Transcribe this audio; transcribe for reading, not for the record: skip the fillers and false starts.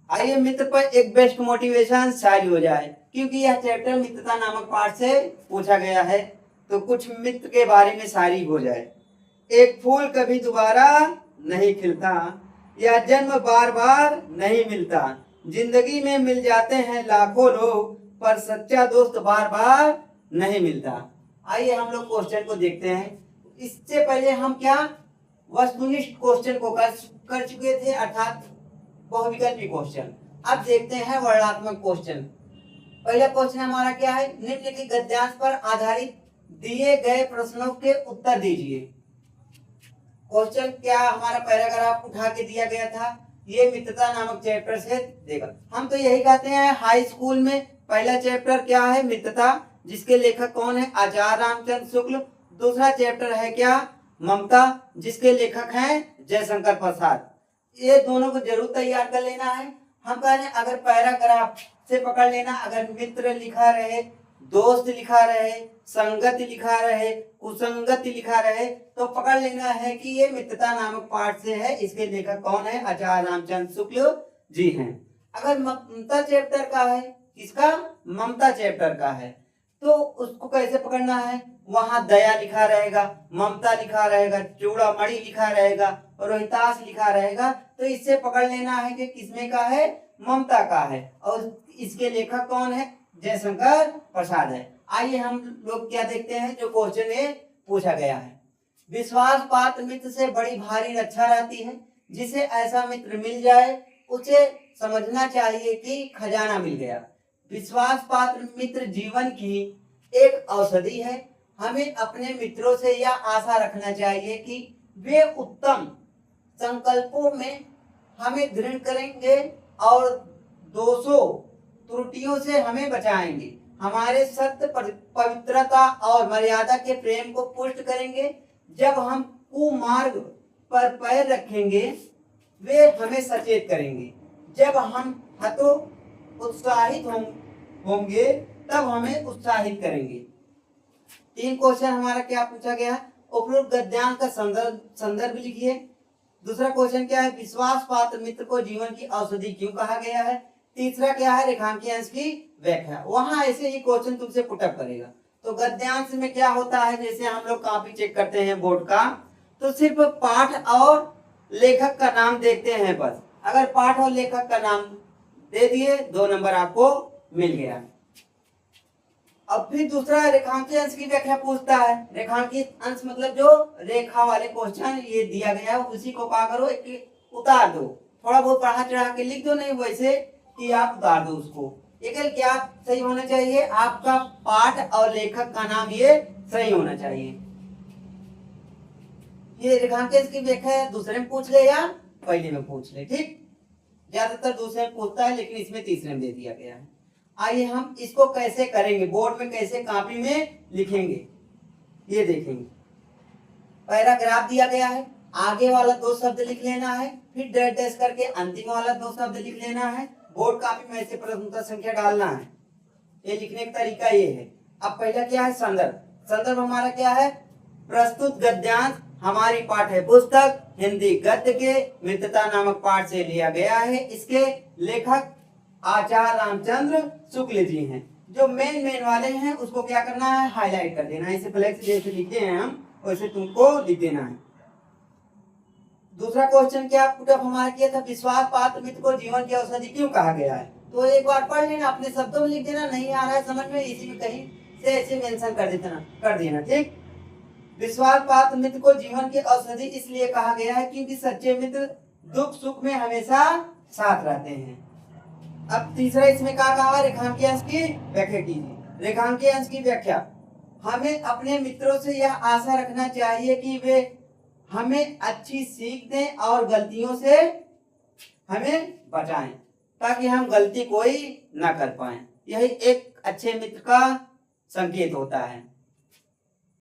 आइए मित्र पर एक बेस्ट मोटिवेशन शायरी हो जाए, क्योंकि यह चैप्टर मित्रता नामक पाठ से पूछा गया है। तो कुछ मित्र के बारे में शायरी हो जाए। एक फूल कभी दोबारा नहीं खिलता, यह जन्म बार बार नहीं मिलता। जिंदगी में मिल जाते हैं लाखों लोग, पर सच्चा दोस्त बार बार नहीं मिलता। आइए हम लोग क्वेश्चन को देखते हैं। इससे पहले हम क्या वस्तुनिष्ठ क्वेश्चन को कर चुके थे, अर्थात बहुविकल्पी क्वेश्चन। अब देखते हैं वर्णनात्मक क्वेश्चन। पहला क्वेश्चन हमारा क्या है, निम्नलिखित गद्यांश पर आधारित दिए गए प्रश्नों के उत्तर दीजिए। क्वेश्चन क्या हमारा पैराग्राफ उठा के दिया गया था, ये मित्रता नामक चैप्टर से देगा। हम तो यही कहते हैं हाई स्कूल में पहला चैप्टर क्या है, मित्रता, जिसके लेखक कौन है, आचार्य रामचंद्र शुक्ल। दूसरा चैप्टर है क्या, ममता, जिसके लेखक हैं जयशंकर प्रसाद। ये दोनों को जरूर तैयार कर लेना है। हम कह रहे हैं अगर पैराग्राफ से पकड़ लेना, अगर मित्र लिखा रहे, दोस्त लिखा रहे, संगति लिखा रहे, कुसंगति लिखा रहे, तो पकड़ लेना है कि ये मित्रता नामक पाठ से है। इसके लेखक कौन है, आचार्य रामचंद्र शुक्ल जी हैं। अगर ममता चैप्टर का है, किसका, ममता चैप्टर का है, तो उसको कैसे पकड़ना है, वहां दया लिखा रहेगा, ममता लिखा रहेगा, चूड़ामणि लिखा रहेगा, रोहितास लिखा रहेगा। तो इससे पकड़ लेना है कि किसमें का है, ममता का है, और इसके लेखक कौन है, जयशंकर प्रसाद है। आइए हम लोग क्या देखते हैं जो क्वेश्चन में पूछा गया है। विश्वास पात्र मित्र से बड़ी भारी रक्षा रहती है। जिसे ऐसा मित्र मिल जाए उसे समझना चाहिए कि खजाना मिल गया। विश्वास पात्र मित्र जीवन की एक औषधि है। हमें अपने मित्रों से यह आशा रखना चाहिए कि वे उत्तम संकल्पों में हमें दृढ़ करेंगे और दोषों त्रुटियों से हमें बचाएंगे। हमारे सत्य, पवित्रता और मर्यादा के प्रेम को पुष्ट करेंगे। जब हम कुमार्ग पर पैर रखेंगे वे हमें सचेत करेंगे। जब हम उत्साहित होंगे तब हमें उत्साहित करेंगे। 3 क्वेश्चन हमारा क्या पूछा गया, उपरोक्त गद्यांश का संदर्भ लिखिए। दूसरा क्वेश्चन क्या है, विश्वास पात्र मित्र को जीवन की औषधि क्यों कहा गया है। तीसरा क्या है, रेखांकित अंश की व्याख्या। वहां ऐसे ही क्वेश्चन तुमसे पुटअप करेगा। तो गद्यांश में क्या होता है, जैसे हम लोग कॉपी चेक करते हैं बोर्ड का, तो सिर्फ पाठ और लेखक का नाम देखते हैं बस। अगर पाठ और लेखक का नाम दे दिए 2 नंबर आपको मिल गया। अब फिर दूसरा रेखांकित अंश की व्याख्या पूछता है। रेखांकित अंश मतलब जो रेखा वाले क्वेश्चन ये दिया गया है उसी को क्या करो, एक उतार दो, थोड़ा बहुत पढ़ा चढ़ा के लिख दो, नहीं वैसे कि आप उतार दो उसको। केवल क्या सही होना चाहिए, आपका पाठ और लेखक का नाम ये सही होना चाहिए। ये रेखांकित की व्याख्या दूसरे में पूछ ले या पहले में पूछ ले, ठीक। ज्यादातर दूसरे में पूछता है, लेकिन इसमें तीसरे में दे दिया गया है। आइए हम इसको कैसे करेंगे, बोर्ड में कैसे कॉपी में लिखेंगे ये देखेंगे। पैराग्राफ दिया गया है, आगे वाला 2 शब्द लिख लेना है, फिर डैश डैश करके अंतिम वाला 2 शब्द लिख लेना है। बोर्ड कॉपी में ऐसे प्रश्न संख्या डालना है। ये लिखने का तरीका ये है। अब पहला क्या है, संदर्भ। संदर्भ हमारा क्या है, प्रस्तुत गद्यांश हमारी पाठ्य पुस्तक हिंदी गद्य के मित्रता नामक पाठ से लिया गया है। इसके लेखक आचार्य रामचंद्र शुक्ल जी हैं। जो मेन वाले हैं उसको क्या करना है, हाईलाइट कर देना है। इसे फ्लेक्स जैसे लिखते हैं हम वैसे तुमको लिख देना है। दूसरा क्वेश्चन क्या पुटअप हमारा किया था, विश्वास पात्र मित्र को जीवन की औषधि क्यों कहा गया है। तो एक बार पढ़ लेना, अपने शब्दों में लिख देना, नहीं आ रहा है समझ में इसी में कहीं से ऐसे मेंशन कर देना, ठीक। विश्वास पात्र मित्र को जीवन की औषधि इसलिए कहा गया है क्योंकि सच्चे मित्र दुख सुख में हमेशा साथ रहते हैं। अब तीसरा इसमें क्या कहा, रेखांकित अंश की व्याख्या कीजिए। रेखांकित अंश की व्याख्या, हमें अपने मित्रों से यह आशा रखना चाहिए कि वे हमें अच्छी सीख दें और गलतियों से हमें बचाएं, ताकि हम गलती कोई ना कर पाएं। यही एक अच्छे मित्र का संकेत होता है।